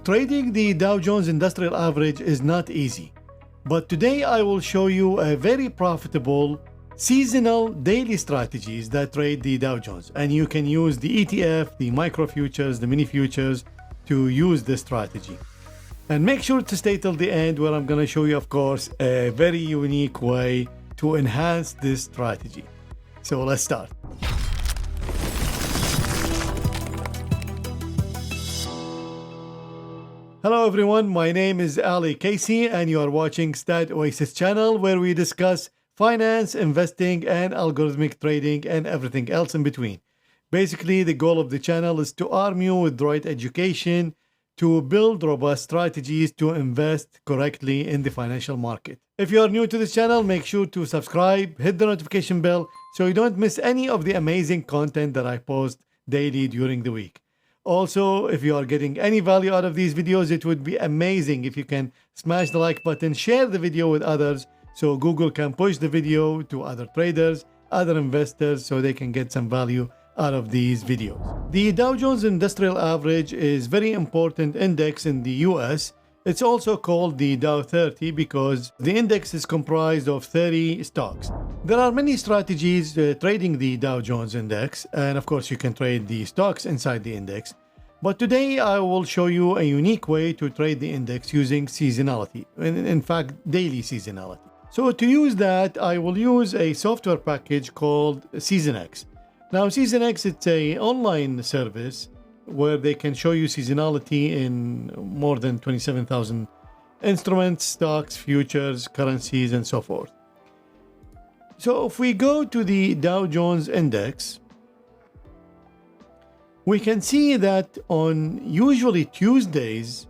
Trading the Dow Jones Industrial Average is not easy, but today I will show you a very profitable seasonal daily strategies that trade the Dow Jones, and you can use the ETF, the micro futures, the mini futures to use this strategy. And make sure to stay till the end, where I'm going to show you, of course, a very unique way to enhance this strategy. So let's start. Hello everyone, my name is Ali Casey and you are watching StatOasis channel, where we discuss finance, investing, and algorithmic trading and everything else in between. Basically, the goal of the channel is to arm you with the right education to build robust strategies to invest correctly in the financial market. If you are new to this channel, make sure to subscribe, hit the notification bell so you don't miss any of the amazing content that I post daily during the week. Also, if you are getting any value out of these videos, it would be amazing if you can smash the like button, share the video with others so Google can push the video to other traders, other investors, so they can get some value out of these videos. The Dow Jones Industrial Average is a very important index in the US. It's also called the Dow 30 because the index is comprised of 30 stocks. There are many strategies trading the Dow Jones Index, and of course you can trade the stocks inside the index. But today I will show you a unique way to trade the index using seasonality, in fact daily seasonality. So to use that, I will use a software package called SeasonX. Now SeasonX, it's an online service where they can show you seasonality in more than 27,000 instruments, stocks, futures, currencies, and so forth. So if we go to the Dow Jones Index, we can see that on usually Tuesdays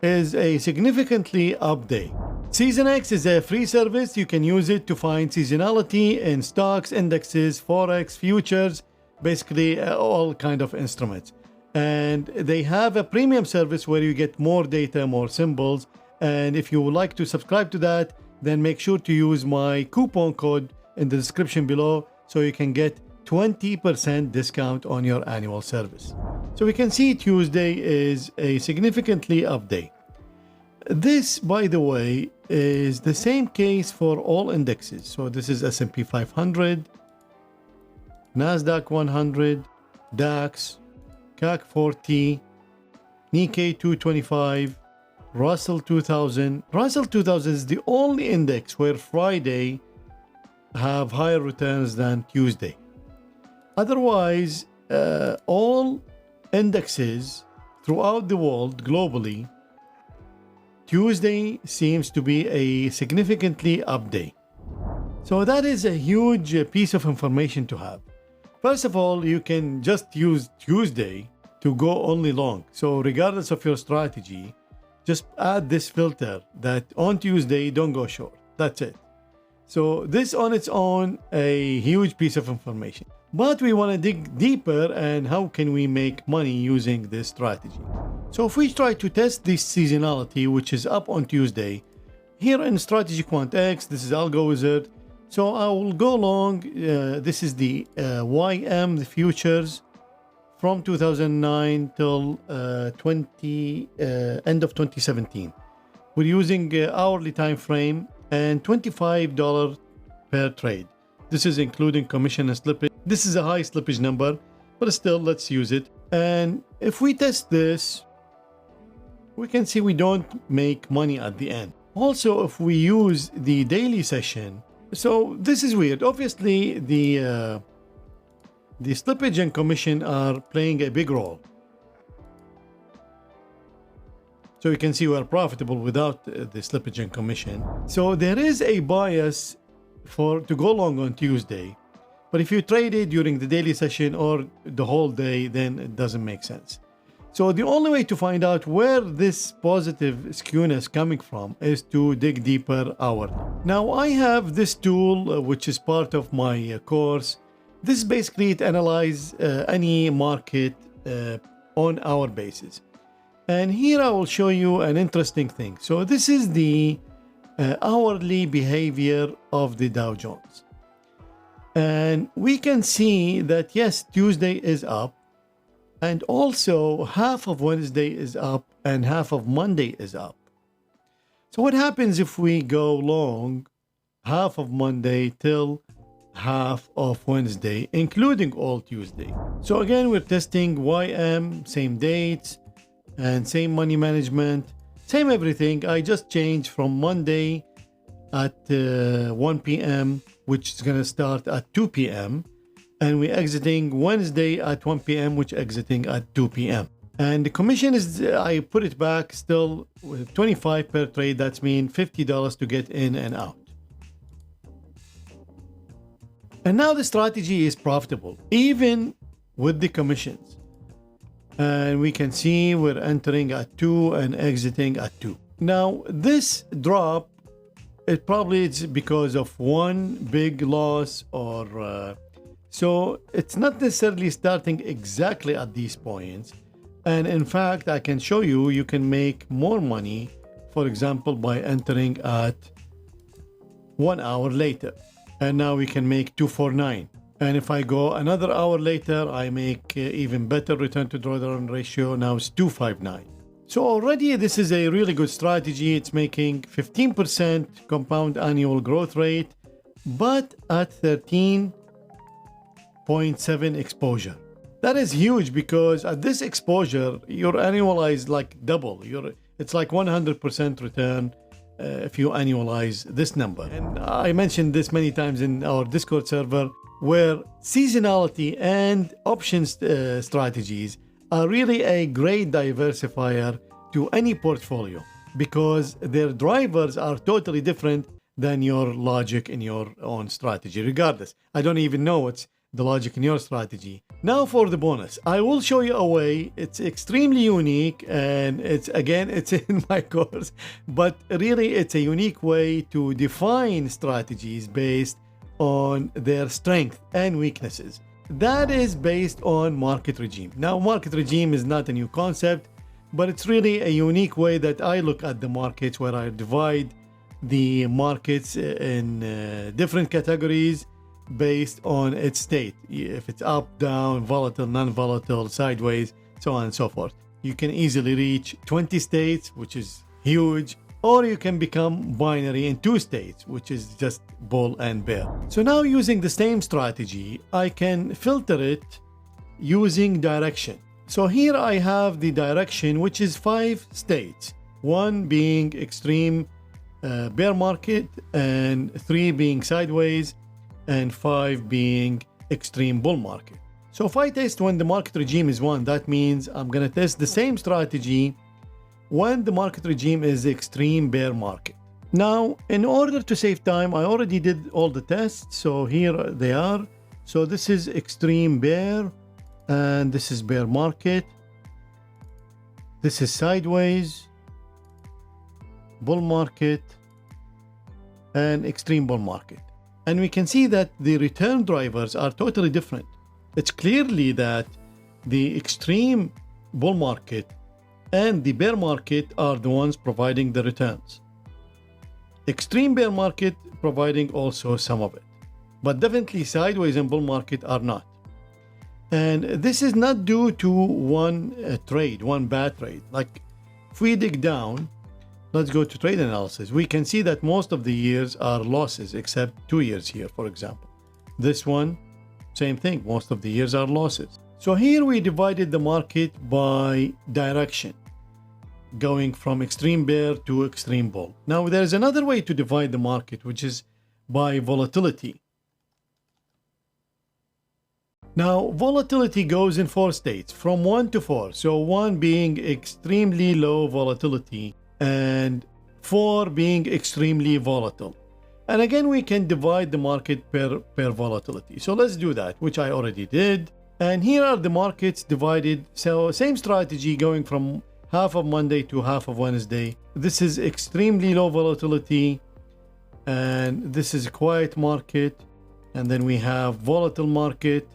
is a significantly up day. SeasonX is a free service. You can use it to find seasonality in stocks, indexes, forex, futures, basically all kind of instruments. And they have a premium service where you get more data, more symbols. And if you would like to subscribe to that, then make sure to use my coupon code in the description below so you can get 20% discount on your annual service. So we can see Tuesday is a significantly up day. This, by the way, is the same case for all indexes. So this is S&P 500, Nasdaq 100, DAX, CAC 40, Nikkei 225, Russell 2000. Russell 2000 is the only index where Friday have higher returns than Tuesday. Otherwise, all indexes throughout the world globally, Tuesday seems to be a significantly up day. So that is a huge piece of information to have. First of all, you can just use Tuesday to go only long. So regardless of your strategy, just add this filter that on Tuesday, don't go short. That's it. So this on its own, a huge piece of information. But we want to dig deeper, and how can we make money using this strategy? So if we try to test this seasonality, which is up on Tuesday, here in StrategyQuant X, this is Algo Wizard. So I will go long. This is the YM, the futures, from 2009 till end of 2017. We're using hourly time frame and $25 per trade. This is including commission and slippage. This is a high slippage number, but still, let's use it. And if we test this, we can see we don't make money at the end. Also, if we use the daily session, so this is weird. Obviously, the slippage and commission are playing a big role. So you can see we are profitable without the slippage and commission. So there is a bias to go long on Tuesday. But if you trade it during the daily session or the whole day, then it doesn't make sense. So the only way to find out where this positive skewness coming from is to dig deeper hourly. Now I have this tool which is part of my course. This is basically to analyze any market on hour basis. And here I will show you an interesting thing. So this is the hourly behavior of the Dow Jones. And we can see that yes, Tuesday is up. And also half of Wednesday is up and half of Monday is up. So what happens if we go long half of Monday till half of Wednesday, including all Tuesday? So again, we're testing YM, same dates and same money management, same everything. I just changed from Monday at 1 p.m., which is going to start at 2 p.m. and we're exiting Wednesday at 1 p.m., which exiting at 2 p.m. And the commission is, I put it back still with 25 per trade. That's mean $50 to get in and out. And now the strategy is profitable, even with the commissions. And we can see we're entering at 2 and exiting at 2. Now, this drop, it probably is because of one big loss or... so it's not necessarily starting exactly at these points. And in fact, I can show you, you can make more money, for example, by entering at 1 hour later. And now we can make 249. And if I go another hour later, I make even better return to drawdown ratio. Now it's 259. So already this is a really good strategy. It's making 15% compound annual growth rate, but at 13.7 exposure. That is huge because at this exposure, your annualized like double. It's like 100% return if you annualize this number. And I mentioned this many times in our Discord server, where seasonality and options strategies are really a great diversifier to any portfolio because their drivers are totally different than your logic in your own strategy. Regardless, I don't even know what's the logic in your strategy. Now for the bonus, I will show you a way. It's extremely unique and it's in my course, but really it's a unique way to define strategies based on their strength and weaknesses. That is based on market regime. Now, market regime is not a new concept, but it's really a unique way that I look at the markets, where I divide the markets in different categories based on its state. If it's up, down, volatile, non-volatile, sideways, so on and so forth. You can easily reach 20 states, which is huge, or you can become binary in 2 states, which is just bull and bear. So now using the same strategy, I can filter it using direction. So here I have the direction, which is 5 states, 1 being extreme bear market, and 3 being sideways, and 5 being extreme bull market. So if I test when the market regime is 1, that means I'm going to test the same strategy when the market regime is extreme bear market. Now, in order to save time, I already did all the tests. So here they are. So this is extreme bear, and this is bear market. This is sideways, bull market, and extreme bull market. And we can see that the return drivers are totally different. It's clearly that the extreme bull market and the bear market are the ones providing the returns. Extreme bear market providing also some of it, but definitely sideways and bull market are not. And this is not due to one trade, one bad trade. Like if we dig down, let's go to trade analysis. We can see that most of the years are losses, except 2 years here, for example. This one, same thing. Most of the years are losses. So here we divided the market by direction, going from extreme bear to extreme bull. Now there's another way to divide the market, which is by volatility. Now volatility goes in 4 states, from 1 to 4. So 1 being extremely low volatility, and 4 being extremely volatile. And again, we can divide the market per volatility. So let's do that, which I already did. And here are the markets divided. So same strategy going from half of Monday to half of Wednesday. This is extremely low volatility, and this is a quiet market. And then we have volatile market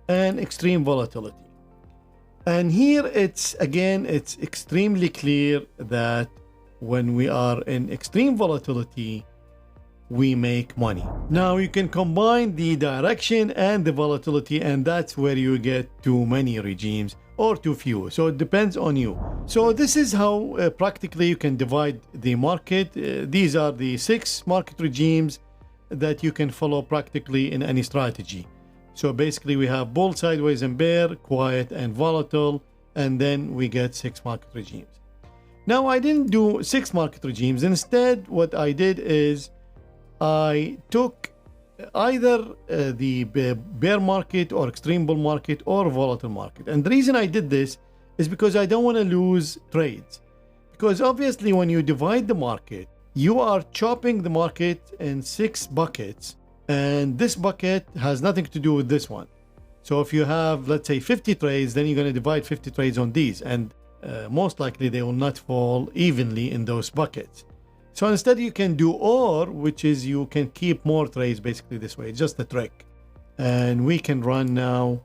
and extreme volatility. And here it's extremely clear that when we are in extreme volatility, we make money. Now you can combine the direction and the volatility, and that's where you get too many regimes or too few. So it depends on you. So this is how practically you can divide the market. These are the 6 market regimes that you can follow practically in any strategy. So basically we have bull, sideways, and bear, quiet and volatile, and then we get 6 market regimes. Now I didn't do 6 market regimes. Instead, what I did is I took either the bear market or extreme bull market or volatile market. And the reason I did this is because I don't want to lose trades. Because obviously when you divide the market, you are chopping the market in 6 buckets, and this bucket has nothing to do with this one. So if you have, let's say, 50 trades, then you're going to divide 50 trades on these, and most likely they will not fall evenly in those buckets. So instead you can do OR, which is you can keep more trades basically this way. It's just a trick. And we can run now.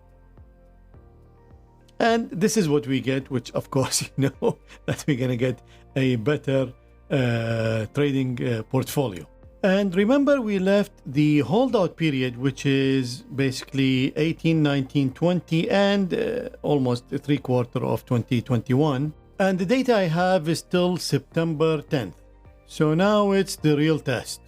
And this is what we get, which of course you know that we're going to get a better trading portfolio. And remember, we left the holdout period, which is basically 18, 19, 20, and almost 3/4 of 2021. And the data I have is still September 10th. So now it's the real test.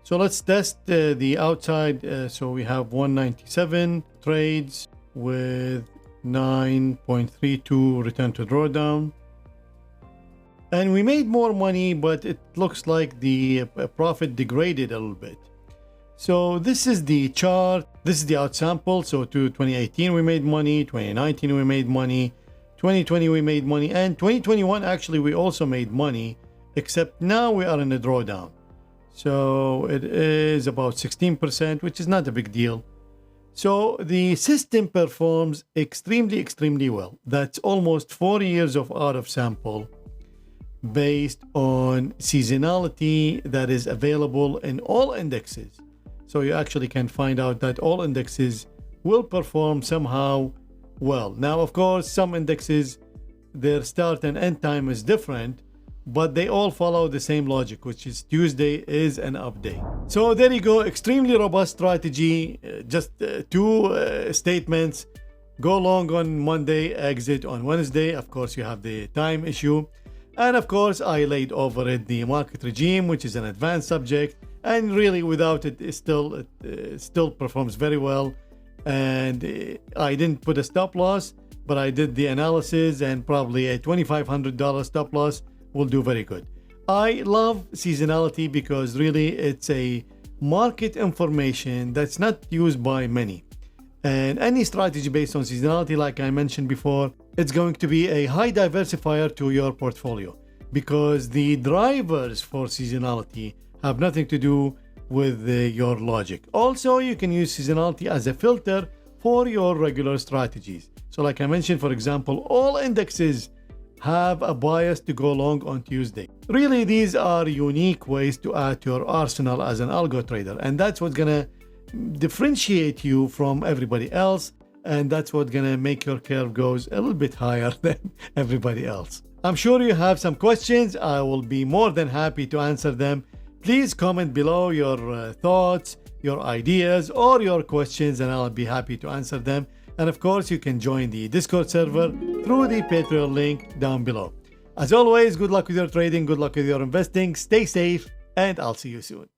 So let's test the outside. So we have 197 trades with 9.32 return to drawdown. And we made more money, but it looks like the profit degraded a little bit. So this is the chart. This is the outsample. So to 2018 we made money, 2019 we made money, 2020 we made money, and 2021 actually we also made money, except now we are in a drawdown. So it is about 16%, which is not a big deal. So the system performs extremely well. That's almost 4 years of out of sample based on seasonality that is available in all indexes. So you actually can find out that all indexes will perform somehow well. Now, of course, some indexes, their start and end time is different, but they all follow the same logic, which is Tuesday is an up day. So there you go, extremely robust strategy. Just 2 statements: go long on Monday, exit on Wednesday. Of course, you have the time issue. And of course, I laid over it the market regime, which is an advanced subject. And really, without it, it still performs very well. And I didn't put a stop loss, but I did the analysis, and probably a $2,500 stop loss will do very good. I love seasonality because really it's a market information that's not used by many. And any strategy based on seasonality, like I mentioned before, it's going to be a high diversifier to your portfolio, because the drivers for seasonality have nothing to do with your logic. Also, you can use seasonality as a filter for your regular strategies. So like I mentioned, for example, all indexes have a bias to go long on Tuesday. Really, these are unique ways to add to your arsenal as an algo trader, and that's what's gonna differentiate you from everybody else, and that's what's gonna make your curve goes a little bit higher than everybody else. I'm sure you have some questions. I will be more than happy to answer them. Please comment below your thoughts, your ideas, or your questions, and I'll be happy to answer them. And of course, you can join the Discord server through the Patreon link down below. As always, good luck with your trading, good luck with your investing, stay safe, and I'll see you soon.